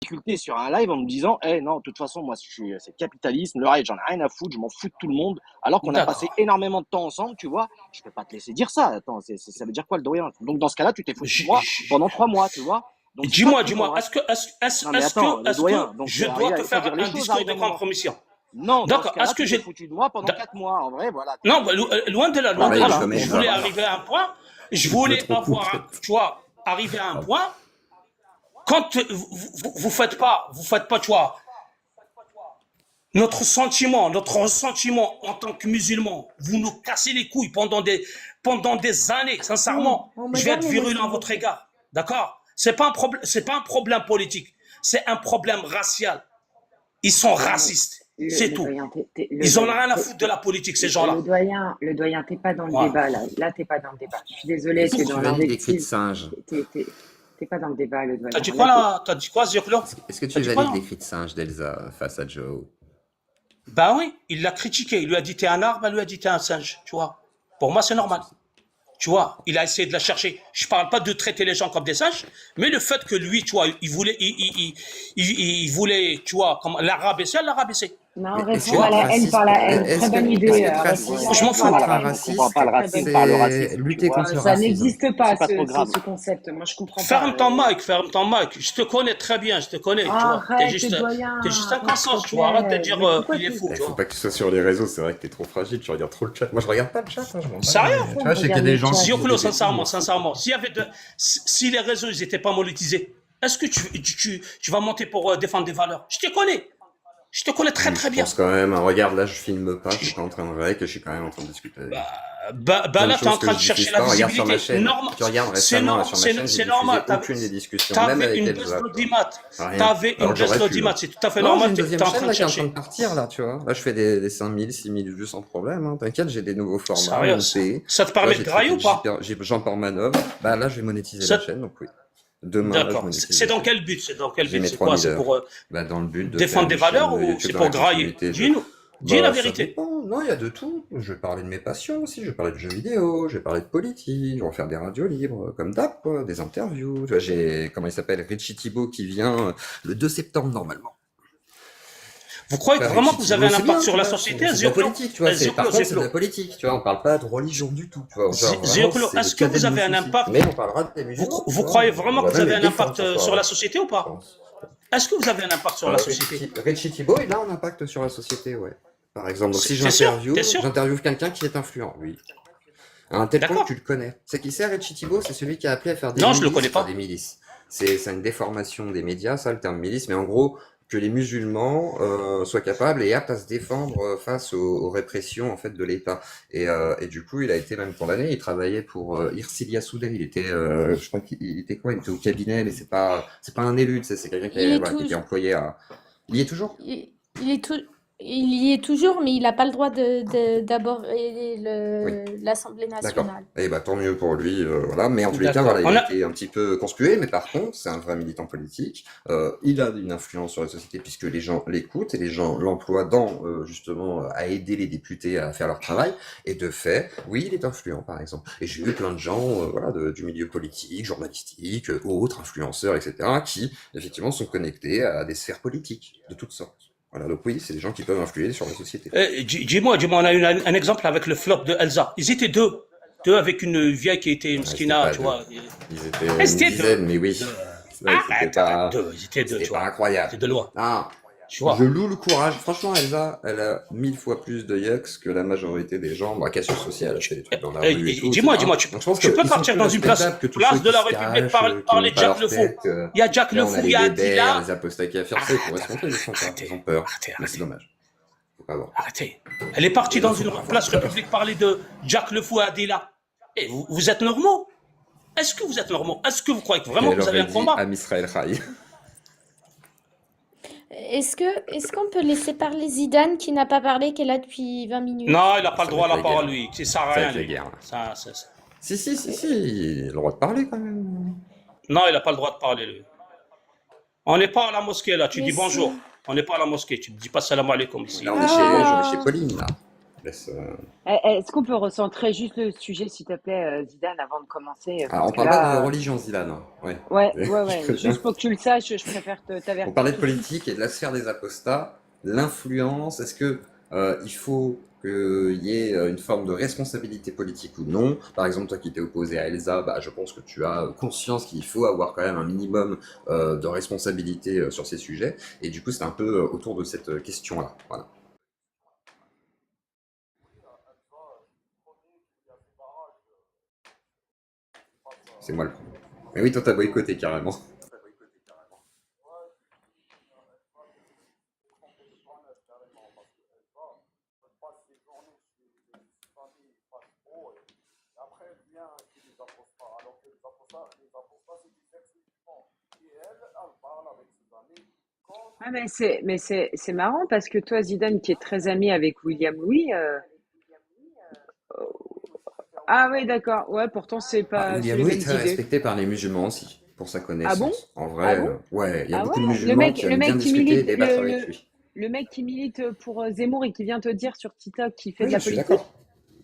difficulté sur un live en me disant, eh non, de toute façon, moi, c'est le capitalisme, le ride, j'en ai rien à foutre, je m'en fous de tout le monde, alors qu'on a passé D'accord. énormément de temps ensemble, tu vois. Je peux pas te laisser dire ça. Attends, ça veut dire quoi le doyen? Donc, dans ce cas-là, tu t'es foutu de J- moi j- pendant 3 mois, tu vois. Donc, c'est ça le Dis-moi, truc en dis-moi, vrai. Non, mais attends, le est-ce que doyen, donc je dois te il faut dire faire les un choses, discours arrive de un moment. compromission? Non, dans ce D'accord. cas-là, tu t'es foutu de moi pendant D'a- 4 mois. En vrai, voilà, Non, t'es, t'es... loin de là, loin de Pareil, là. Voilà, jamais Je il voulais va. arriver à un point. Je Il veut voulais trop avoir, compter. tu vois, arriver à un Pardon. point. Quand vous faites pas, tu vois, notre ressentiment en tant que musulmans, vous nous cassez les couilles pendant des années. Sincèrement, En je vais être moderne et virulent à Mossimo. votre égard. D'accord? C'est pas un problème politique. C'est un problème racial. Ils sont Non, mais racistes. C'est le tout. doyen, le Ils en ont doyen, rien à foutre de la politique, ces gens-là. le doyen, t'es pas dans le Voilà. débat là. Là, t'es pas dans le débat. Je suis désolée, Est-ce tu que es dans tu valides les cris de l'invective. singe? T'es pas dans le débat, le T'as doyen. dit Là, quoi là? T'as dit quoi, Zirklo? Est-ce que T'as tu dit quoi valides là? les cris de singe d'Elsa face à Joe? Ben oui, il l'a critiqué. Il lui a dit t'es un arbre, elle lui a dit t'es un singe. Tu vois. Pour moi, c'est Pas de normal. souci. Tu vois, il a essayé de la chercher. Je parle pas de traiter les gens comme des singes, mais le fait que lui, tu vois, il voulait, tu vois, comme la rabaisser, elle l'a rabaissé. non, Mais est-ce Tu répondre que à vois. la haine par racisme, la haine. Très est-ce bonne que, idée, est-ce que Racine. racisme Je m'en comprends fous. pas le contre un racisme, je comprends pas raciste, le Très bonne racisme idée. par le c'est racisme, tu lutter vois. contre le Ça racisme. n'existe pas, C'est pas trop grave. ce concept. Moi, je comprends pas. Ferme ton mic. Je te connais très bien, je te connais, tu vois. Arrête, doyen, T'es juste arrête, s'il inconscient, te tu vois. Arrête de plaît. dire Mais pourquoi il est tu... fou, Il tu faut vois. pas que tu sois sur les réseaux, c'est vrai que t'es trop fragile, tu regardes trop le chat. Moi je regarde pas le chat, hein, je m'en bats. Sérieux? Tu Pourquoi vois, on je sais qu'il y a regarde des le gens chat? qui disent Zioclo, des bêtises, je m'en fous. sincèrement, si les réseaux ils étaient pas monétisés, est-ce que tu vas monter pour défendre des valeurs? Je te connais très très Je bien. pense quand même, hein, regarde là je filme pas, je suis pas en train de rec, je suis quand même en train de discuter avec. Plein de Là, tu es en choses que train je de chercher diffuse la pas, regarde sur ma visibilité. chaîne. Tu regardes récemment là sur ma chaîne, j'ai C'est diffusé normal. aucune des discussions, même T'avais avec une baisse Elsa, tu vois. d'audimat. Rien. Alors que j'aurais pu, hein. C'est tout à fait Non, j'ai normal. une Tu deuxième es en chaîne train là de qui est en train de chercher. partir là, tu vois. Là je fais des 5000, 6000 vues sans problème, hein. T'inquiète, j'ai des nouveaux formats Sérieux, montés. ça te Là permet de j'ai grailler traité ou de pas? Jean-Paul Manœuvre. Bah là je vais monétiser la Ça- chaîne, donc oui. Demain là je D'accord. monétise C'est la dans chaîne. quel but? C'est dans quel J'ai but? mes C'est quoi? 3000 C'est heures. pour Bah, dans le but de faire défendre des une chaîne valeurs ou YouTube c'est dans pour la grailler? continuité. Dis-nous. Dis la Bah, ça vérité. dépend. Non, il y a de tout. Je vais parler de mes passions aussi. Je vais parler de jeux vidéo. Je vais parler de politique. Je vais faire des radios libres, comme d'hab, quoi. Des interviews. Tu vois, j'ai, comment il s'appelle, Richie Thibault qui vient le 2 septembre, normalement. Vous croyez Bah, vraiment Richie que vous avez un Thibault, c'est impact bien, sur tu la vois. société, C'est de la politique, tu vois. Par contre, c'est de la politique, tu vois. On parle pas de religion du tout, tu vois. Genre, vraiment, Zioclo, c'est le est-ce que cadet vous de avez nos un soucis. impact? Mais on parlera des musulmans, tu Vous vois. croyez On vraiment va que vous même avez les un défendre impact ce sur la soir-là, société ou je pas? pense. Est-ce que vous avez un impact sur la société? Richie Thibault, il a un impact sur la société, ouais. Par exemple, donc si T'es sûr? T'es sûr? j'interviewe quelqu'un qui est influent, oui. À un tel point que D'accord. tu le connais. C'est qui c'est, Richie Thibault? C'est celui qui a appelé à faire des Non, je le milices. connais Enfin, pas. des milices. C'est une déformation des médias, ça, le terme milice, mais en gros, que les musulmans soient capables et aptes à se défendre face aux répressions en fait de l'État. Et du coup, il a été même condamné. Il travaillait pour Irsilia Soudel. Il était, je crois qu'il était quoi? Il était au cabinet, mais c'est pas un élu, tu sais, c'est quelqu'un qui, Il est voilà, qui était toujours, employé à. Il y est toujours? il est tout, il y est toujours, mais il n'a pas le droit d'aborder Oui. l'Assemblée D'accord. nationale. Et bah tant mieux pour lui, voilà. Mais en tous les cas, D'accord. voilà, il a été un petit peu conspué, mais par contre, c'est un vrai militant politique. Il a une influence sur la société puisque les gens l'écoutent et les gens l'emploient dans justement à aider les députés à faire leur travail. Et de fait, oui, il est influent, par exemple. Et j'ai vu plein de gens, voilà, du milieu politique, journalistique, autres influenceurs, etc., qui effectivement sont connectés à des sphères politiques de toutes sortes. Voilà, donc oui, c'est des gens qui peuvent influer sur la société. Dis-moi, on a eu un exemple avec le flop de Elsa. Ils étaient deux. Deux avec une vieille qui était une Ouais, c'était skina, pas tu deux. vois. Ils étaient une C'était dizaine, mais oui. deux. Ouais, Arrête, deux. Ils étaient deux, c'était tu pas vois. incroyable. C'était de loin. Ah, Tu vois. je loue le courage. Franchement, Elsa, elle a 1000 fois plus de yux que la majorité des gens. Bah, Cassius aussi, elle a fait des trucs dans la rue et tout. Dis-moi, etc. tu Donc, je pense peux qu'ils sont partir plus dans une place respectables que tous place ceux de qui la se République, cachent, qui parler n'ont de pas Jack leur le Fou. tête. Il y a Jack Là, le on Fou, a il les y a bébés, Attila. les apostats qui a fait ça, ils correspondent, ils le font pas. Ils ont peur. Mais c'est dommage. Faut pas avoir. Arrêtez. Elle est partie Et là, dans faut une pas avoir place peur. République parler de Jack le Fou et Adila. Et vous êtes normaux? Est-ce que vous êtes normaux? Est-ce que vous croyez Et vraiment que elle vous avez aurait un dit combat? Am Israël Chai. Est-ce qu'on peut laisser parler Zidane qui n'a pas parlé, qui est là depuis 20 minutes? Non, il n'a pas Ça le va droit être à la la parole, guerre. lui. Ça sert à Ça va rien, être la lui. guerre, là. Ça. Si, il a le droit de parler quand même. Non, il n'a pas le droit de parler, lui. On n'est pas à la mosquée, là. Tu Mais dis bonjour. si. On n'est pas à la mosquée. Tu ne dis pas salam alaikum ici. Là, On on est est chez bonjour. chez Pauline, là. laisse, Est-ce qu'on peut recentrer juste le sujet, s'il te plaît, Zidane, avant de commencer? Ah, Parce on que parle pas de là, religion, Zidane, hein. Ouais. ouais. Très bien. Juste pour que tu le saches, je préfère On t'avertir parlait de tout de suite. politique et de la sphère des apostats, l'influence, est-ce que il faut qu'il y ait une forme de responsabilité politique ou non? Par exemple, toi qui t'es opposé à Elsa, bah, je pense que tu as conscience qu'il faut avoir quand même un minimum de responsabilité sur ces sujets. Et du coup, c'est un peu autour de cette question-là. Voilà. C'est moi le premier. Mais oui, toi, t'as boycotté carrément. Ouais, mais c'est marrant parce que toi, Zidane, qui est très ami avec William Louis, ah oui, d'accord. Ouais, pourtant, c'est Ah, pas, c'est William les Louis est mêmes très idées. respecté par les musulmans aussi, pour sa Ah bon? connaissance. En Ah vrai, bon? ouais, il y a Ah ouais? beaucoup de Le musulmans mec, qui le aiment bien mec qui discuter et milite, débattre avec lui. le mec qui milite pour Zemmour et qui vient te dire sur TikTok qu'il fait Oui, de je la suis politique? d'accord.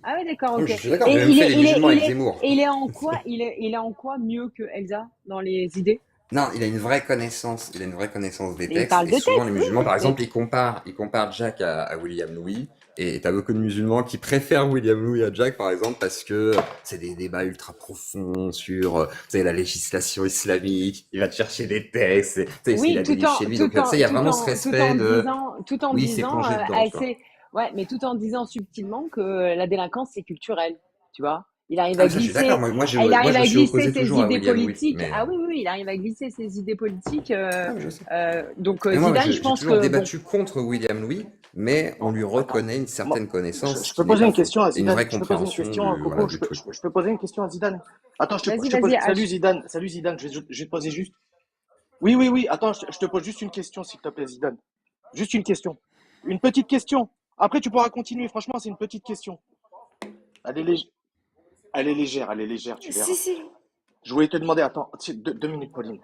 Ah ouais, d'accord, Oui, ok. je Et suis d'accord. J'ai même fait les musulmans avec Zemmour. il est en quoi, il est en quoi mieux que Elsa dans les idées? Non, il a une vraie connaissance. Il a une vraie connaissance des Mais il textes. parle Et de souvent, les texte, oui. musulmans, par Mais exemple, ils comparent Jack à William Louis. Et t'as beaucoup de musulmans qui préfèrent William Louis à Jack, par exemple, parce que c'est des débats ultra profonds sur, tu sais, la législation islamique. Il va te chercher des textes. Tu sais, ce qu'il oui, a des livres chez lui. Donc, tu sais, il y a vraiment ce respect de, tout en oui, c'est disant, plongé dedans, tu vois. ouais, mais tout en disant subtilement que la délinquance c'est culturel, tu vois. Ah, mais ça, je suis d'accord. Il Moi, arrive je à suis glisser opposé ses toujours à idées William Louis. politiques. Mais, Ah oui, oui, oui, il arrive à glisser ses idées politiques. ah, mais je sais. Donc Et moi, Zidane, je j'ai pense toujours que bon, débattu contre William Louis, mais on Non, lui attends. reconnaît une Moi, certaine connaissance, je ce peux qui n'est poser pas une faux. question à Et une Zidane. vraie Je peux poser une compréhension question, du, voilà, Coco. du truc. Je peux poser une question à Zidane. Attends, vas-y, vas-y, salut Zidane. Salut Zidane. Je vais te poser juste. Oui, oui, oui. Attends, je te pose juste une question, s'il te plaît, Zidane. Juste une question. Une petite question. Après, tu pourras continuer. Franchement, c'est une petite question. Elle est légère. Elle est légère, tu Si, verras. si. Je voulais te demander, attends, 2 minutes, Pauline.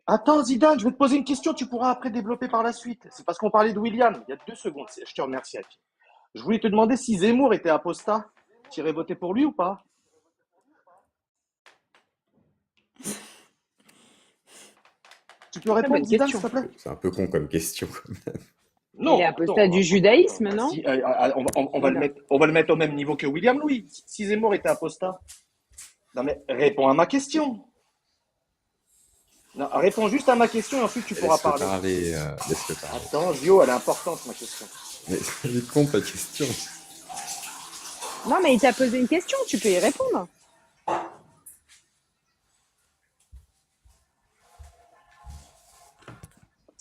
Attends, Zidane, je vais te poser une question, tu pourras après développer par la suite. C'est parce qu'on parlait de William, il y a 2 secondes. Je te remercie, Happy. Je voulais te demander si Zemmour était apostat. Tu irais voter pour lui ou pas? Tu peux très répondre, bonne Zidane, question. s'il te plaît? C'est un peu con comme question. Il est Non, apostat attends, du judaïsme, bah, non? si, on va Voilà. le mettre au même niveau que William Louis. Si Zemmour était apostat. Non, mais réponds à ma question. Non, réponds juste à ma question et ensuite tu pourras Laisse-le parler. parler, laisse-le parler. Attends, Zio, elle est importante, ma question. Mais elle est con ta question. Non, mais il t'a posé une question, tu peux y répondre.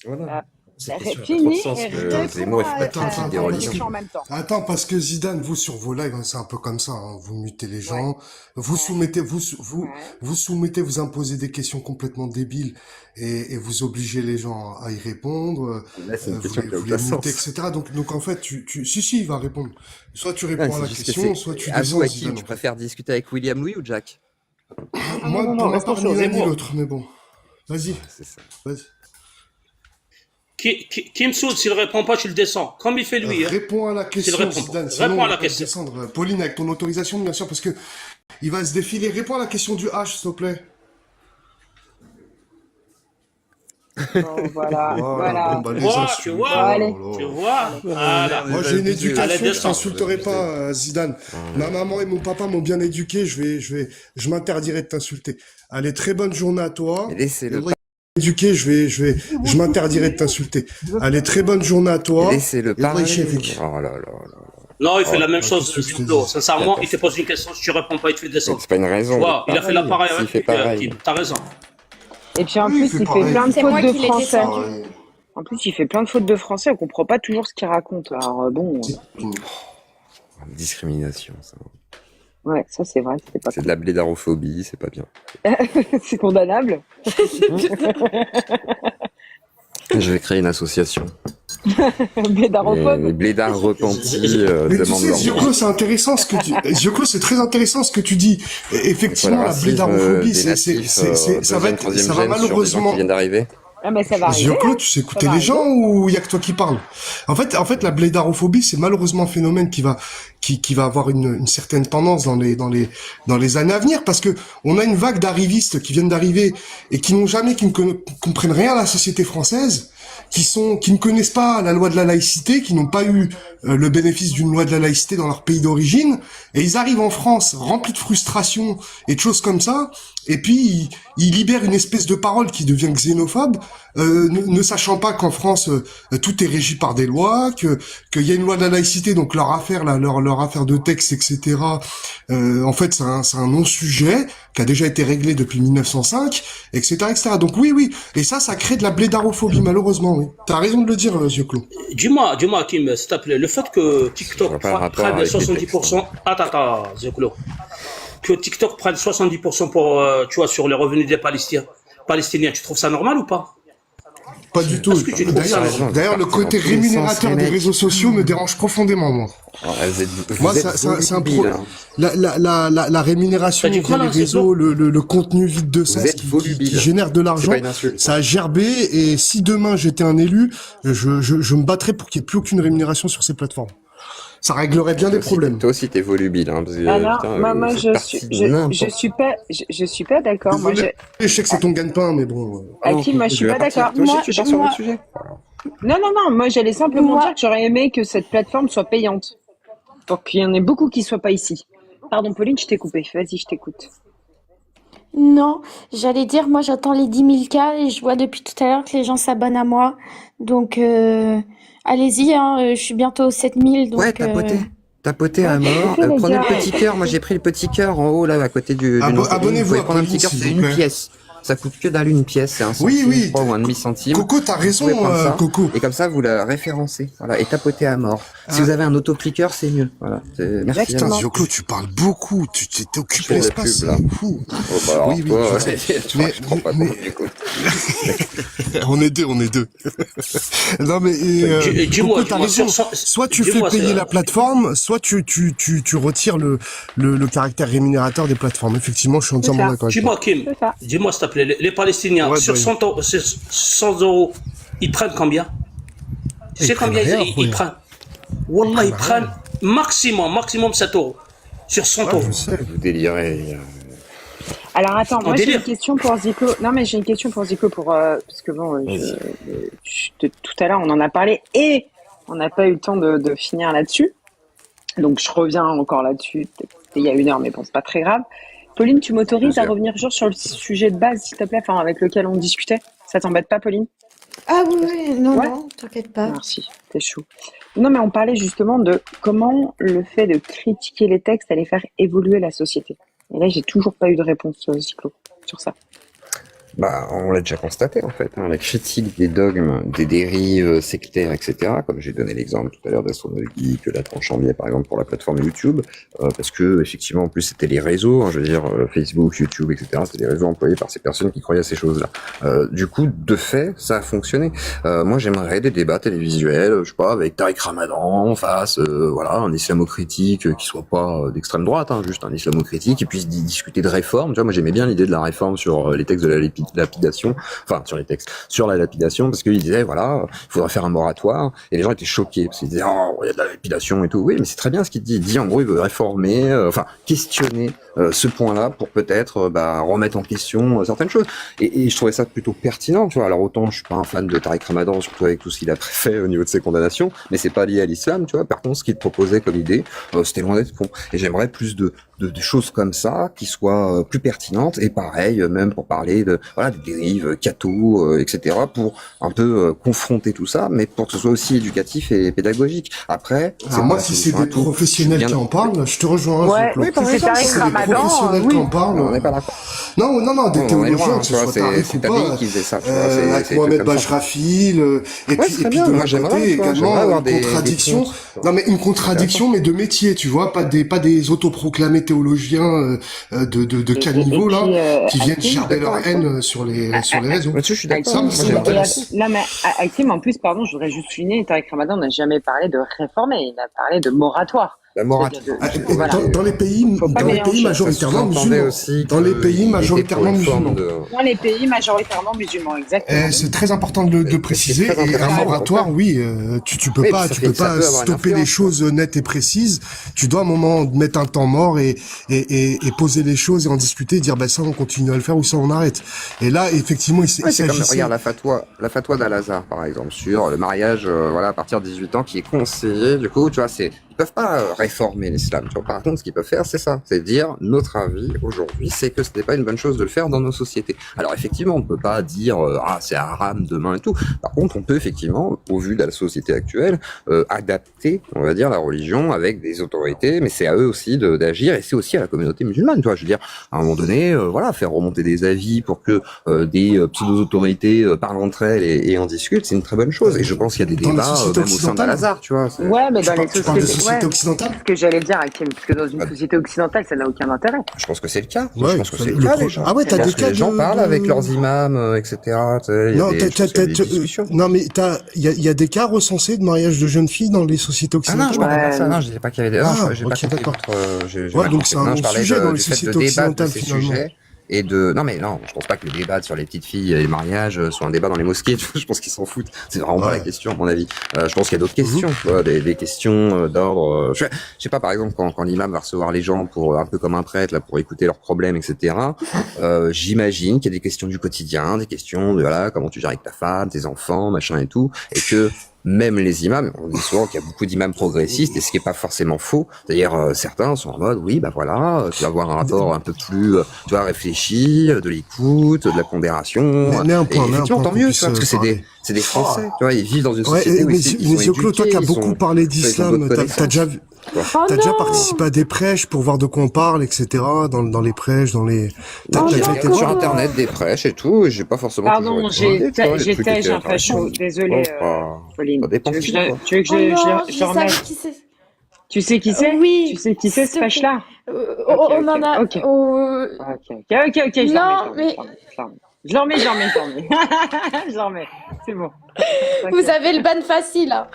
Voilà. Ah, Cette question n'a pas trop Fini de sens et que Zemmour réponds est à, pratique à des la religions. question en même temps. Attends, parce que Zidane, vous sur vos lives, hein, c'est un peu comme ça, hein, vous mutez les Ouais, gens, vous ouais, soumettez, ouais. vous soumettez, vous imposez des questions complètement débiles et vous obligez les gens à y répondre, Là, c'est une vous question les, qui n'a vous les aucun mutez, sens. etc. Donc en fait, si, il va répondre. Soit tu Ouais, réponds à c'est la juste que question, c'est. soit tu À vous, descends, à qui Zidane, tu en fait. préfères discuter avec William Louis ou Jack? Non, Moi, non, pour ma restons part, sur ni l'un ni Zemmour. l'autre, mais bon. Vas-y, Ouais, c'est ça. vas-y. Qui me saoule, s'il répond pas, tu le descends. Comme il fait lui, hein. Réponds à la S'il question, répond pas. Zidane, sinon Réponds on à va la pas te question. descendre. Pauline, avec ton autorisation, bien sûr, parce que il va se défiler. Réponds à la question du H, s'il te plaît. Bon, voilà, Bon, voilà. bah Tu les vois, tu insultes, Bon, vois, allez. oh là tu là. vois. Voilà. Moi, j'ai une Allez, éducation, je descends. t'insulterai pas, Zidane. Ma maman et mon papa m'ont bien éduqué, je m'interdirai de t'insulter. Allez, très bonne journée à toi. Mais Et laissez-le ouais, éduqué, je m'interdirai de t'insulter. Allez, très bonne journée à toi. laissez-le Et ouais, parler. Chevik. Oh là là là. Non, il fait la même Bah, chose, qu'est-ce que je te Zimbro. dis? Sincèrement, il te pose une question, si tu réponds pas, il te fait Mais descendre. c'est pas une Tu raison de vois, il a fait la pareille S'il avec fait pareil. Kim. T'as raison. Et puis en Oui, il plus, fait il fait pareil. plein de C'est fautes moi de qui l'ai français. descendu. Ouais. En plus, il fait plein de fautes de français, on comprend pas toujours ce qu'il raconte. Alors bon, Discrimination, ça. ouais, ça c'est vrai, c'est pas C'est de la blédarophobie, c'est pas bien. cool. C'est condamnable. Je vais créer une association. Bédarophobe. Les blédards repentis Mais tu demandent sais, leur Zioclo, c'est intéressant ce que tu, Zioclo, c'est très intéressant ce que tu dis. Et effectivement, le la racisme blédarophobie, des natifs, ça va deuxième, être, troisième ça va gène sur des gens malheureusement, qui viennent d'arriver. Ah, mais ça va arriver, Zioclo, hein. tu sais Ça écouter va les arriver. gens ou il y a que toi qui parles? En fait, la blédarophobie, c'est malheureusement un phénomène qui va avoir une certaine tendance dans les années à venir parce que on a une vague d'arrivistes qui viennent d'arriver et qui ne comprennent rien à la société française, qui ne connaissent pas la loi de la laïcité, qui n'ont pas eu le bénéfice d'une loi de la laïcité dans leur pays d'origine, et ils arrivent en France remplis de frustration et de choses comme ça, et puis ils libèrent une espèce de parole qui devient xénophobe, ne sachant pas qu'en France tout est régi par des lois, qu'il y a une loi de la laïcité, donc leur affaire là, leur affaire de texte, etc. En fait, c'est un non-sujet qui a déjà été réglé depuis 1905, etc., etc. Donc oui, et ça crée de la blédarophobie malheureusement. Oui, t'as raison de le dire, Zioclo. Dis-moi, Kim, s'il te plaît, le fait que Je TikTok vois pas le rapport prenne avec les textes. 70%, attends, Zéclo, que TikTok prenne 70% pour, tu vois, sur les revenus des Palestiniens, tu trouves ça normal ou pas? Pas du tout. Est-ce que tu trouves ça normal? D'ailleurs, le côté Dans tous les sens, rémunérateur les des mecs. réseaux sociaux me dérange profondément, moi. Alors, Moi, vous êtes c'est un volubile, pro. hein. La rémunération T'as dit quoi, via les là, Zéclo? réseaux, le contenu vide de Vous sens êtes qui volubile. génère de C'est l'argent, pas une insulte. ça a gerbé. Et si demain j'étais un élu, je me battrais pour qu'il n'y ait plus aucune rémunération sur ces plateformes. Ça réglerait bien des problèmes. Toi aussi, t'es volubile, hein, parce que, Alors, putain, moi, vous faites partie de n'importe je suis pas d'accord. Moi, Désolé, je sais que c'est ton gagne-pain, mais bon. Hakim, moi, je suis pas d'accord. Toi aussi, Moi, tu pars sur moi- le sujet. non, moi, j'allais simplement Moi- dire que j'aurais aimé que cette plateforme soit payante. Pour qu'il y en ait beaucoup qui soient pas ici. Pardon, Pauline, je t'ai coupé. Vas-y, je t'écoute. Non, j'allais dire, moi j'attends les 10 000 cas et je vois depuis tout à l'heure que les gens s'abonnent à moi. Donc, allez-y, hein, je suis bientôt aux 7 000. Donc, Ouais, tapoter à mort. Ok, les Prenez gars. le petit cœur. Moi, j'ai pris le petit cœur en haut, là, à côté du nom. Abonnez-vous Vous pouvez à prendre un Pauline, petit cœur, s'il c'est vous une plaît. pièce. Ça coûte que dalle une pièce, c'est un Oui, centime, oui. je crois, ou un demi-centime. Coco, t'as Vous raison, pouvez prendre ça, Coco. et comme ça, vous la référencez. Voilà, et tapotez à mort. Si vous avez un autocliqueur, c'est mieux. Voilà. Merci. Putain, Alain. Zioclo, tu parles beaucoup. Tu t'es Je occupé fais de la l'espace, pub, là. c'est fou. Oh, bah, alors, Oui, toi, je sais. tu vois, je prends pas Mais- compte du coup. On est deux. Non mais Dis-moi, Coco, t'as raison. Soit tu fais dis-moi, payer c'est- la plateforme, soit tu retires le caractère rémunérateur des plateformes. Effectivement, je suis entièrement ça. d'accord avec toi. Dis-moi, Kim, C'est ça. dis-moi, s'il te plaît, les Palestiniens, Ouais, sur bah, 100 euros, ils prennent combien? Tu Ils sais prennent combien rien, ils Pauline. prennent? Wallah, ils prennent maximum 7 euros. Sur 100 euros. Je sais. Vous délirez. Alors attends, moi j'ai délire. une question pour Zico. Non mais j'ai une question pour Zico parce que bon, tout à l'heure on en a parlé et on n'a pas eu le temps de finir là-dessus. Donc je reviens encore là-dessus. Peut-être que c'était il y a 1 heure, mais bon c'est pas très grave. Pauline, tu m'autorises à Bien sûr. revenir juste sur le sujet de base, s'il te plaît, enfin avec lequel on discutait. Ça t'embête pas, Pauline? Ah oui, non, Ouais. non, t'inquiète pas. Merci, t'es chou. Non mais on parlait justement de comment le fait de critiquer les textes allait faire évoluer la société. Et là j'ai toujours pas eu de réponse, Cyclo, sur ça. Bah, on l'a déjà constaté en fait, hein, la critique des dogmes, des dérives sectaires, etc. Comme j'ai donné l'exemple tout à l'heure d'Astronaut Geek, la tranche en biais par exemple pour la plateforme YouTube, parce que effectivement en plus c'était les réseaux, hein, je veux dire Facebook, YouTube, etc. C'était les réseaux employés par ces personnes qui croyaient à ces choses-là. Du coup, de fait, ça a fonctionné. Moi, j'aimerais des débats télévisuels, je sais pas, avec Tariq Ramadan en face, voilà, un islamo-critique qui soit pas d'extrême droite, hein, juste un islamo-critique, qui puisse discuter de réforme. Tu vois, moi j'aimais bien l'idée de la réforme sur les textes de la lapidation, enfin sur les textes, sur la lapidation, parce qu'il disait voilà, il faudrait faire un moratoire, et les gens étaient choqués, parce qu'ils disaient oh, il y a de la lapidation et tout. Oui, mais c'est très bien ce qu'il dit. Il dit en gros, il veut réformer, enfin questionner ce point-là pour peut-être remettre en question certaines choses. Et je trouvais ça plutôt pertinent, tu vois. Alors autant je suis pas un fan de Tariq Ramadan, surtout avec tout ce qu'il a fait au niveau de ses condamnations, mais c'est pas lié à l'islam, tu vois. Par contre, ce qu'il proposait comme idée, c'était loin d'être con. Et j'aimerais plus de choses comme ça qui soient plus pertinentes, et pareil même pour parler de voilà des dérives catho, etc. pour un peu confronter tout ça, mais pour que ce soit aussi éducatif et pédagogique. Après, Alors moi, si c'est des professionnels qui en parlent, je te rejoins. Ouais, Jean-Claude. oui, si c'est Tariq Si c'est des Ramadan, professionnels qui en parlent. on n'est pas d'accord. Non, des On est théologiens, loin, que tu ce vois, soit c'est Tariq ou Tabi pas, qui faisait ça, tu vois, c'est avec des Mohamed trucs comme ça. Bajrafil, et Ouais, puis c'est de bien, moi, l'autre j'aimerais, côté tu vois, également j'aimerais avoir une des contradiction. comptes. Non, mais une contradiction, mais de métier, tu vois, pas des autoproclamés théologiens de caniveau là, qui viennent Hakim, gerber leur haine sur les réseaux. Là-dessus, je suis d'accord. Ça, Moi, ça j'aimerais. m'intéresse. Non, mais Hakim, en plus, pardon, je voudrais juste souligner, Tariq Ramadan n'a jamais parlé de réformer, il a parlé de moratoire. La morale. Voilà. Dans les pays, Faut pas dans les mélanger. pays majoritairement Sous-entendait musulmans. aussi Dans les qu'il pays était majoritairement pour une forme musulmans. de- Dans les pays majoritairement musulmans, exactement. C'est très important de C'est préciser. très Et un intéressant, moratoire, au oui, tu peux Oui, pas, ça tu fait- peux ça pas peut avoir une stopper les influence, choses nettes et précises. Tu dois à un moment mettre un temps mort et poser les choses et en discuter, dire bah ça on continue à le faire ou ça on arrête. Et là, effectivement, il Ouais, c'est comme, s'agissait. regarde, la fatwa d'Al-Azhar, par exemple, sur le mariage, voilà, à partir de 18 ans, qui est conseillé, du coup, tu vois, ils peuvent pas réformer l'islam, tu vois. Par contre, ce qu'ils peuvent faire, c'est ça, c'est dire, notre avis, aujourd'hui, c'est que ce n'est pas une bonne chose de le faire dans nos sociétés. Alors, effectivement, on peut pas dire, c'est haram demain et tout. Par contre, on peut, effectivement, au vu de la société actuelle, adapter, on va dire, la religion avec des autorités, mais c'est à eux aussi d'agir, et c'est aussi à la communauté musulmane, tu vois. Je veux dire, à un moment donné, voilà, faire remonter des avis pour que des pseudo-autorités parlent entre elles et en discutent, c'est une très bonne chose. Et je pense qu'il y a des Dans les débats sociétés même au sein occidentales. d'Al-Azhar, tu vois. Ouais, mais dans les Tu parles de sociétés, société ouais. occidentale? C'est ce que j'allais dire, Hakim, parce que dans une Ah. société occidentale, ça n'a aucun intérêt. Je pense que c'est le cas. Ouais, je pense que c'est le le cas, pro- les gens. Ah ouais, t'as Je des pense que cas les gens de- parlent avec leurs imams, etc. Tu sais, il y a Non, des- je pense qu'il y a des discussions. non, mais il y a des cas recensés de mariage de jeunes filles dans les sociétés Ah non, occidentales. je parlais pas de ça. Ouais. Non, je disais pas qu'il y avait des. Non, Ah, j'ai pas ok, compris d'accord. votre. J'ai Ouais, mal donc compris. c'est un Non, bon je parlais sujet dans les du fait de sociétés débattre de occidentales, ces finalement. sujets. Et de non mais non, je pense pas que le débat sur les petites filles et les mariages soit un débat dans les mosquées. Je pense qu'ils s'en foutent. C'est vraiment pas Ouais. la question à mon avis. Je pense qu'il y a d'autres questions, tu vois, des questions d'ordre. Je sais pas, par exemple quand l'imam va recevoir les gens pour un peu comme un prêtre là pour écouter leurs problèmes, etc. J'imagine qu'il y a des questions du quotidien, des questions de voilà comment tu gères avec ta femme, tes enfants, machin et tout, et que même les imams, on dit souvent qu'il y a beaucoup d'imams progressistes, et ce qui est pas forcément faux. D'ailleurs, certains sont en mode, oui, bah voilà, tu vas avoir un rapport un peu plus, tu vois, réfléchi, de l'écoute, de la pondération. Mais un Et point, effectivement, tant qu'on mieux, puisse tu vois, parce que parler. c'est des Français, tu vois, ils vivent dans une Ouais, société où mais ils sont Zioclo, toi éduqués, qui as ils beaucoup sont- parlé ils ont d'islam, d'autres t'as connaissances. déjà, Oh t'as déjà non! participé à des prêches pour voir de quoi on parle, etc. Dans les prêches, dans les. Non, Oh j'ai non, regardé sur Coco. internet des prêches et tout, et j'ai pas forcément toujours Pardon, été validé, tu vois, les trucs j'étais étaient un facho. intéressants. Désolée, Ça Pauline. Tu dépend veux que qui, je, quoi. tu veux que Oh non, je je remette? savais qui c'est. Tu sais qui c'est? Oui, Tu sais qui c'est ce s'il te plaît. fâche-là? On Ok, en ok, a. ok. Oh, Ok, je non, l'en mais je l'en remets. Je l'en remets. C'est bon. vous T'inquiète. avez le ban facile là.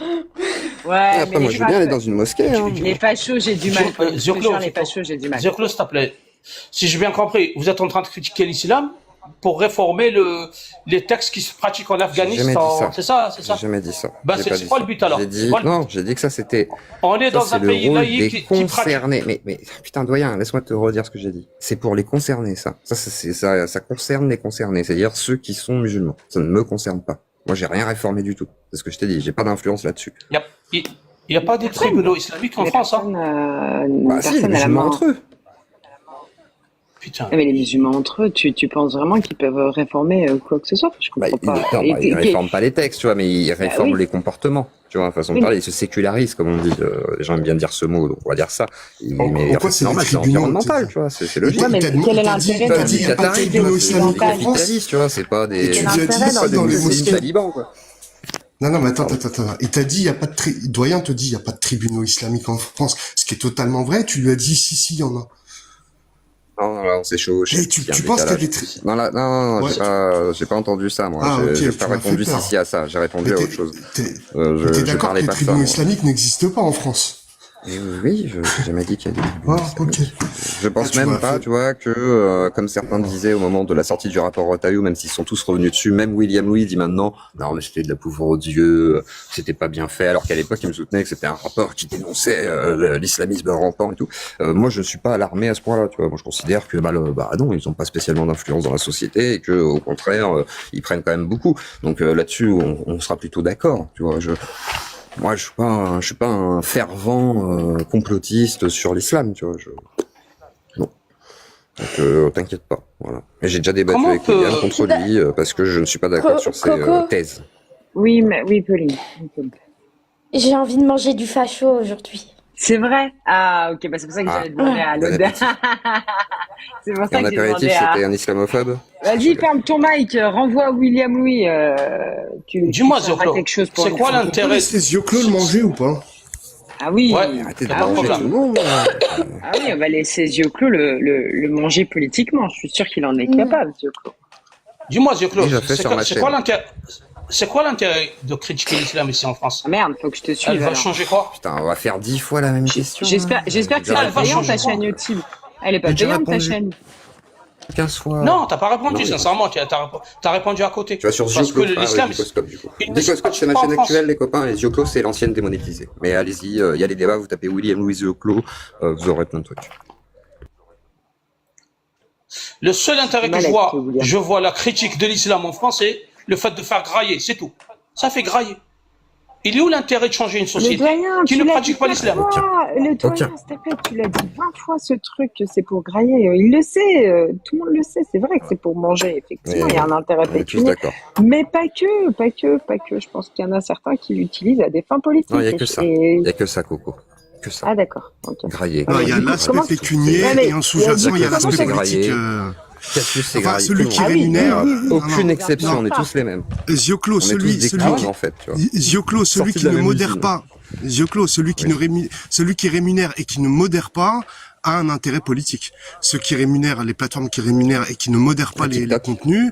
Ouais, Après, mais moi, je veux bien aller dans une mosquée, hein. les fachos, j'ai du mal. Je te Zioclo, jure, les fachos, j'ai du mal. Zioclo, s'il te plaît. Si j'ai bien compris, vous êtes en train de critiquer l'islam pour réformer les textes qui se pratiquent en J'ai jamais dit Afghanistan. ça. C'est ça, c'est J'ai ça. jamais dit ça. Bah, J'ai c'est pas c'est dit quoi ça. le but alors? J'ai C'est dit, quoi le but? non, j'ai dit que ça c'était, On est ça dans c'est un le pays rôle laïque des qui pratique. concernés. Mais, putain, doyen, laisse-moi te redire ce que j'ai dit. C'est pour les concernés, ça. Ça concerne les concernés. C'est-à-dire ceux qui sont musulmans. Ça ne me concerne pas. Moi, j'ai rien réformé du tout. C'est ce que je t'ai dit. J'ai pas d'influence là-dessus. Il n'y a pas des tribunaux islamiques en Les France, hein? Bah, si, les personne à la musulmans main. entre eux. Putain. Ah, mais les musulmans entre eux, tu penses vraiment qu'ils peuvent réformer quoi que ce soit? Je Bah, comprends pas. ils réforment pas les textes, tu vois, mais ils réforment oui. les comportements. Tu vois, façon de Oui. parler, ils se sécularisent, comme on dit. Les gens aiment bien dire ce mot, donc on va dire ça. Mais Pourquoi c'est normal, les c'est tribunaux, environnemental, t'es- tu vois, c'est logique. Ouais, mais T'as- quel est t'as dit- l'intérêt t'as de- dit, il y a pas de Qatari, tribunaux c'est islamiques en France. capitaliste, tu vois, c'est pas des, Et tu Quel l'as dit intérêt ça pas dans des les muslims mosquées. talibans, quoi. Non, mais attends. Il t'a dit, il y a pas de doyen te dit, il y a pas de tribunaux islamiques en France. Ce qui est totalement vrai. Tu lui as dit, si, il y en a. Non, là, c'est chaud. Et tu penses qu'il y a des Non, là, non, Ouais. j'ai pas entendu ça, moi. Ah, ok, J'ai tu pas m'as répondu fait peur. si à ça. J'ai répondu à autre chose. T'es Je d'accord que parlais les pas de ça, tribunaux moi. islamiques n'existent pas en France? Et oui, j'ai jamais dit qu'il y a des tribunaux Ah, ok. islamiques. Je pense Ah, tu même m'as pas, fait- tu vois, que comme certains disaient au moment de la sortie du rapport Retailleau, même s'ils sont tous revenus dessus, même William Louis dit maintenant, non mais c'était de la pauvre Dieu, c'était pas bien fait, alors qu'à l'époque il me soutenait que c'était un rapport qui dénonçait l'islamisme rampant et tout. Moi je suis pas alarmé à ce point-là, tu vois. Moi je considère que non, ils ont pas spécialement d'influence dans la société et que au contraire ils prennent quand même beaucoup. Donc là-dessus on sera plutôt d'accord, tu vois. Moi, je suis pas un fervent complotiste sur l'islam, tu vois. Non. Donc, t'inquiète pas, voilà. Et j'ai déjà débattu Comment avec on peut- Liliane contre lui parce que je ne suis pas d'accord sur ses Coco. thèses. Oui, Pauline. J'ai envie de manger du facho aujourd'hui. C'est vrai? Ah, ok, bah c'est pour ça que j'avais demandé à bon l'autre. appétit. C'est pour Et ça en que j'ai apéritif, demandé à... c'était un islamophobe? Vas-y, ferme ton mic, renvoie William Louis. Dis-moi, tu sauras Zioclo, quelque chose pour c'est nous. quoi On peut l'intérêt? laisser Zioclo le manger ou pas? Ah oui, Ouais. Arrêtez de Ah, manger problème. tout le monde. ah oui, on va laisser Zioclo le manger politiquement. Je suis sûr qu'il en est capable, Zioclo. Dis-moi, Zioclo, Déjà fait sur ma c'est chaîne. quoi l'intérêt? C'est quoi l'intérêt de critiquer l'islam ici en France? Ah merde, faut que je te Elle suive va alors. changer quoi? Putain, on va faire 10 fois la même question. J'espère que c'est Elle pas va payant changer ta quoi? chaîne YouTube. Elle est pas J'ai déjà payante ta répondu. chaîne. 15 fois. Non, t'as pas répondu, Non, mais- sincèrement, t'as répondu à côté. Tu vas sur Parce que Zioclo. Ah ouais, l'islam, Dicoscope, du coup. il ne se Dicoscope, c'est ma pratique pas en chaîne France. actuelle, les copains, et Zioclo, c'est l'ancienne démonétisée. Mais allez-y, il y a les débats, vous tapez William Louis Zioclo, vous aurez plein de trucs. Le seul intérêt que Mal je à vois, écouter, William. je vois la critique de l'islam en France, c'est le fait de faire grailler, c'est tout. Ça fait grailler. Il est où l'intérêt de changer une Le société doyen, qui tu ne l'as pratique dit pas 20 l'islam? fois. Le doyen, Aucun. s'il te plaît, tu l'as dit 20 fois ce truc que c'est pour grailler. Il le sait, tout le monde le sait. C'est vrai que c'est pour manger. Effectivement, Mais il y a un intérêt on est tous pécuniaire. d'accord. Mais pas que. Je pense qu'il y en a certains qui l'utilisent à des fins politiques. Non, il y a que ça. Et- Il y a que ça, Coco. Que ça. Ah d'accord. Ok. Grailler. Non, il y a Du coup, l'aspect comment- pécunier Ouais, mais et en sous-jacent, il y a comment l'aspect c'est politique. graillé Cassius, c'est Enfin, graillé. celui Tout qui le monde. rémunère. Aucune Non, exception, non. on est tous les mêmes. Zioclo, On est tous celui des qui clowns, en fait, tu vois. Zioclo, celui Sortis qui de la ne même modère usine. pas. Zioclo, celui qui celui qui rémunère et qui ne modère pas a un intérêt politique. Ceux qui rémunèrent, les plateformes qui rémunèrent et qui ne modèrent pas les TikTok. contenus,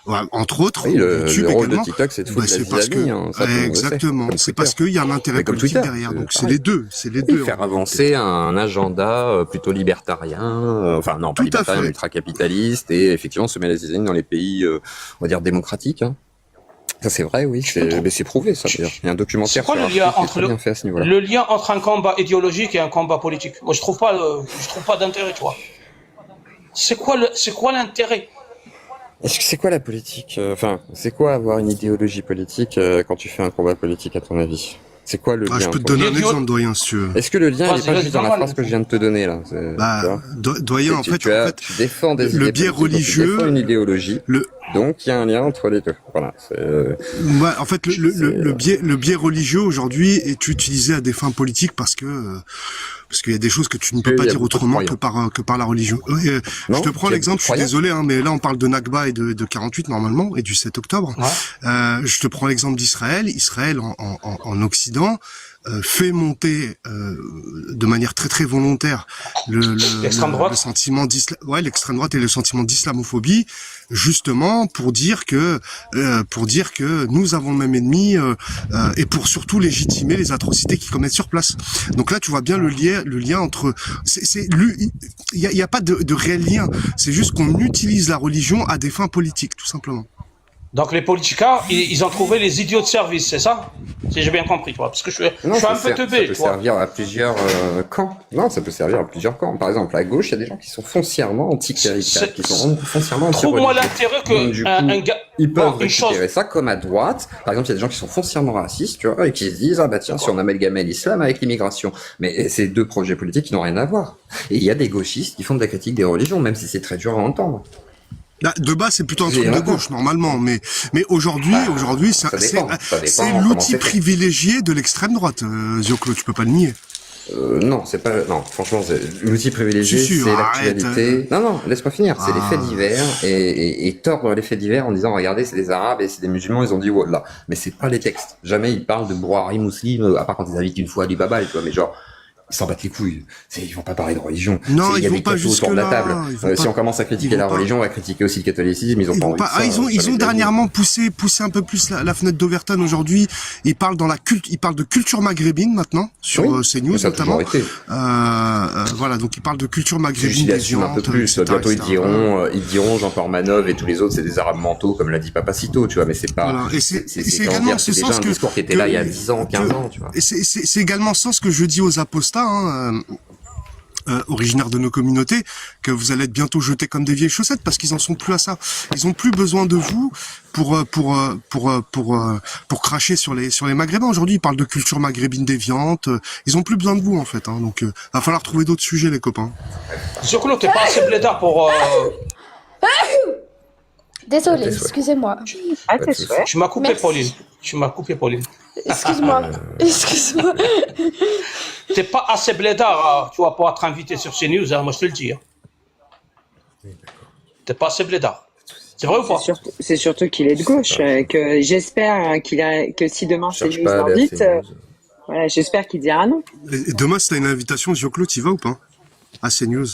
ouais, entre autres, Oui, YouTube le rôle également. de TikTok, c'est de foutre Bah, la c'est vie parce à que, vie, hein, ça, tout le monde le sait. exactement, Comme c'est Twitter. parce qu'il y a un intérêt Mais comme politique Twitter, derrière. c'est Donc c'est pareil. les deux, c'est les Oui, deux. faire avancer un agenda plutôt libertarien, enfin non, pas Tout à libertarien, fait. ultra-capitaliste, et effectivement se mettre les designs dans les pays, on va dire, démocratiques. Hein. Ça c'est vrai, oui, mais c'est prouvé ça. D'ailleurs. Il y a un documentaire C'est quoi sur le lien Arte qui est entre très bien fait à ce niveau-là. le lien entre un combat idéologique et un combat politique? Moi, je trouve pas d'intérêt, tu vois. C'est quoi l'intérêt? Est-ce que c'est quoi la politique Enfin, c'est quoi avoir une idéologie politique quand tu fais un combat politique, à ton avis? C'est quoi le Ah, lien je peux te entre les donner un L'idiot- exemple, doyen, si tu veux. deux Est-ce que le lien Vas-y, n'est pas vas-y, juste dans la normal. phrase que je viens de te donner là tu vois Bah, doyen, en tu, fait, tu défends des le idées biais politiques, donc tu religieux, défends une idéologie, le, donc il y a un lien entre les deux. Voilà. ouais, en fait, le biais religieux aujourd'hui est utilisé à des fins politiques parce qu'il y a des choses que tu ne peux Il y pas a dire beaucoup de autrement croyants. que par la religion. Je Non, te prends il y a l'exemple, beaucoup je suis de désolé, hein, mais là on parle de Nakba et de 48 normalement et du 7 octobre. Ouais. Je te prends l'exemple d'Israël. Israël en Occident fait monter de manière très très volontaire L'extrême droite. le sentiment l'extrême droite et le sentiment d'islamophobie, justement pour dire que nous avons le même ennemi et pour surtout légitimer les atrocités qu'ils commettent sur place. Donc là tu vois bien le lien entre il y a pas de réel lien, c'est juste qu'on utilise la religion à des fins politiques tout simplement. Donc les politicards, ils ont trouvé les idiots de service, c'est ça? Si j'ai bien compris, tu vois. Parce que je suis un peu ça teubé, peut tu vois. servir à plusieurs camps. Non, ça peut servir à plusieurs camps. Par exemple, à gauche, il y a des gens qui sont foncièrement anticléricales, qui sont foncièrement Trouve-moi anti-religieux. l'intérêt Donc, du que coup, un gars... Ils peuvent Bon, une chose- récupérer ça comme à droite. Par exemple, il y a des gens qui sont foncièrement racistes, tu vois, et qui se disent, ah bah tiens, si on amalgamait l'islam avec l'immigration. Mais c'est deux projets politiques qui n'ont rien à voir. Et il y a des gauchistes qui font de la critique des religions, même si c'est très dur à entendre. Là, de base, c'est plutôt un Et truc de maintenant. gauche normalement, mais aujourd'hui, ça c'est dépend comment l'outil c'est fait. privilégié de l'extrême droite. Zioclo, tu peux pas le nier. Non, c'est pas. Non, franchement, l'outil privilégié, Si, c'est arrête. l'actualité. Non, laisse-moi finir. C'est les Ah. faits divers et tordre les faits divers en disant, regardez, c'est des Arabes et c'est des musulmans, ils ont dit voilà. Mais c'est pas les textes. Jamais ils parlent de brouharie musulmane, à part quand ils invitent une fois Ali Baba, tu vois. Mais genre, ils s'en battent les couilles. Ils vont pas parler de religion. Non, Il y a ils vont des pas cathos autour de la jusque-là. table. Ils vont Si pas- on commence à ils critiquer vont la pas- religion, on va critiquer aussi le catholicisme. Ils ont Ils pas vont envie pas. de ça, Ah, ils ont jamais de la vie. dernièrement poussé un peu plus la fenêtre d'Overton aujourd'hui. Ils parlent ils parlent de culture maghrébine maintenant sur Oui, CNews mais ça a notamment. toujours été. Voilà, donc ils parlent de culture C'est maghrébine juste qu'ils assument un peu déviante, plus. etc., Bientôt, etc. ils diront Jean-Paul Manov et tous les autres, c'est des arabes mentaux, comme l'a dit Papacito, tu vois, mais c'est pas. Voilà. Et c'est comment également dire, ce c'est déjà sens un que discours qui était là il y a 10 ans, 15 ans, tu vois. Et c'est également ça ce que je dis aux apostats, originaires de nos communautés, que vous allez être bientôt jetés comme des vieilles chaussettes parce qu'ils en sont plus à ça. Ils ont plus besoin de vous pour cracher sur les Maghrébins. Aujourd'hui, ils parlent de culture maghrébine déviante. Ils ont plus besoin de vous en fait. Donc, va falloir trouver d'autres sujets, les copains. Zoclo, t'es pas assez blédard pour... Désolée, Tes souhaits. excusez-moi. Ah, Pas tes de soucis. souhaits. Tu m'as coupé, Merci. Pauline. Tu m'as coupé, Pauline. Excuse-moi. Excuse-moi. T'es pas assez blédard, tu vois, pour être invité sur CNews, hein, moi je te le dis. Hein. T'es pas assez blédard. C'est vrai ou pas? C'est surtout qu'il est de gauche. Que j'espère que si demain Je cherche CNews pas à aller à l'invite, CNews. voilà, j'espère qu'il dira non. Et demain, si t'as une invitation, Zioclo, t'y vas ou pas? À CNews.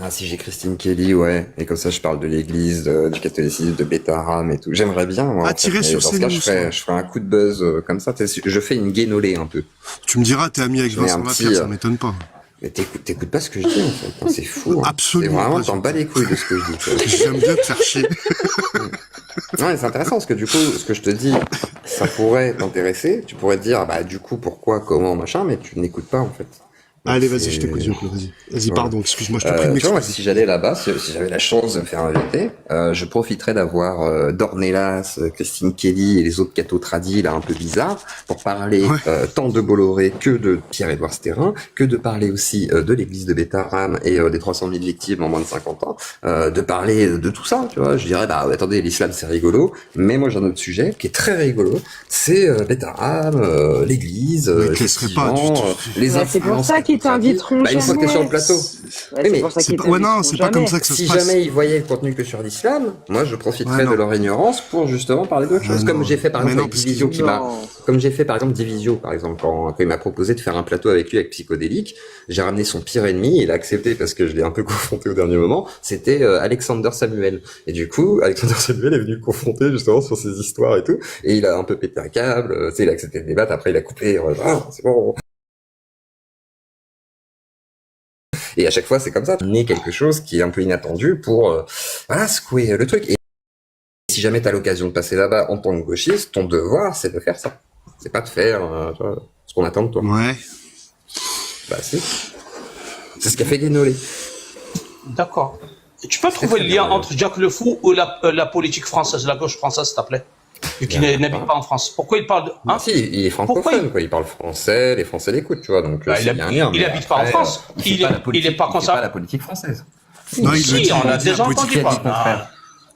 Ah, si j'ai Christine Kelly, ouais, et comme ça je parle de l'église, du catholicisme, de Beta Haram et tout. J'aimerais bien, moi, en fait, Attirer mais sur dans ce cas, CNews, ouais. je ferais un coup de buzz comme ça. Je fais une guénolée un peu. Tu me diras, t'es ami avec Je mets un Vincent Lapierre, petit. ça m'étonne pas. Mais t'écoutes pas ce que je dis en fait. Hein, c'est fou. Hein. C'est Absolument vraiment, pas, t'en bats les couilles de ce que je dis. Tu vois. J'aime bien te faire chier. Non, mais c'est intéressant parce que du coup, ce que je te dis, ça pourrait t'intéresser. Tu pourrais te dire, bah du coup, pourquoi, comment, machin, mais tu n'écoutes pas en fait. Donc Allez, vas-y, je c'est t'écoute, Yoko, vas-y. Vas-y, voilà. pardon, excuse-moi, je te prie de Tu vois, moi, m'excuser. si j'allais là-bas, si j'avais la chance de me faire inviter, je profiterais d'avoir Dornelas, Christine Kelly et les autres cathos tradis là un peu bizarres pour parler Ouais. tant de Bolloré que de Pierre-Édouard Stérin, que de parler aussi de l'église de Bétaram et des 300 000 victimes en moins de 50 ans, de parler de tout ça, tu vois. Je dirais, bah attendez, l'islam c'est rigolo, mais moi j'ai un autre sujet qui est très rigolo, c'est Bétaram, l'église, Mais ils te laisseraient pas, effectivement, les Bah, c'est pour influences ça qu'ils cathos-tradis. t'inviteront Bah, une fois que t'es sur le jamais. plateau. Ouais, Oui, c'est mais pour ça C'est qu'ils pas, ouais, non, t'inviteront c'est pas comme jamais. ça que ça si se passe. jamais ils voyaient le contenu que sur l'islam, moi je Ouais, profiterais de non. leur ignorance pour justement parler d'autre chose. Comme non. j'ai fait par Mais exemple non, avec parce Divisio qu'ils, qui m'a, Non. comme j'ai fait par exemple Divisio par exemple quand il m'a proposé de faire un plateau avec lui avec Psychodélique, j'ai ramené son pire ennemi, il a accepté parce que je l'ai un peu confronté au dernier moment. C'était Alexander Samuel. Et du coup, Alexander Samuel est venu le confronter justement sur ses histoires et tout, et il a un peu pété un câble. Tu sais, il a accepté de débattre. Après, il a coupé. Ah, c'est bon. Et à chaque fois, c'est comme ça. Né quelque chose qui est un peu inattendu pour voilà, secouer le truc. Et si jamais t'as l'occasion de passer là-bas en tant que gauchiste, ton devoir, c'est de faire ça. C'est pas de faire tu vois, ce qu'on attend de toi. ouais. Bah si. C'est ce qu'a fait Guénolé. D'accord. Et tu peux C'était trouver très le bien, lien d'ailleurs. entre Jacques Le Fou ou la politique française, la gauche française, s'il te plaît, vu Il y qu'il en a n'habite pas. pas en France. Pourquoi il parle de... Bah Hein? si, il est Pourquoi francophone, quoi. Il parle français, les Français l'écoutent, tu vois. Donc Bah, il y a un lien. il Mais habite pas en après, France. Il est pas il fait pas concerné. la politique française. Non, il le Si, dit, on il a le dit, la déjà politique. entendu Qui a dit le parler. contraire?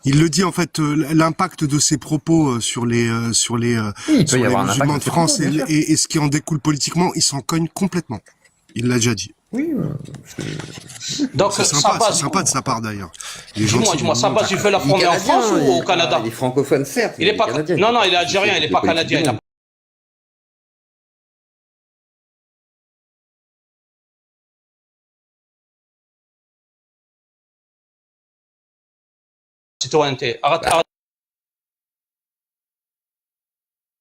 Il le dit, en fait, l'impact de ses propos sur les Oui, il peut sur y les avoir un musulmans impact de de ses France propos, bien sûr. et ce qui en découle politiquement, il s'en cogne complètement. Il l'a déjà dit. Oui, Donc, C'est sa sympa base, de sa part d'ailleurs. Il est dis-moi, gentil. dis-moi, sa base, il fait la il est fonder en France canadien, ou au Canada? il est francophone, certes. Il mais est pas, canadien. non, non, il est algérien, il est pas politique canadien. du Il a monde. citoyenneté. Arrête, arrête.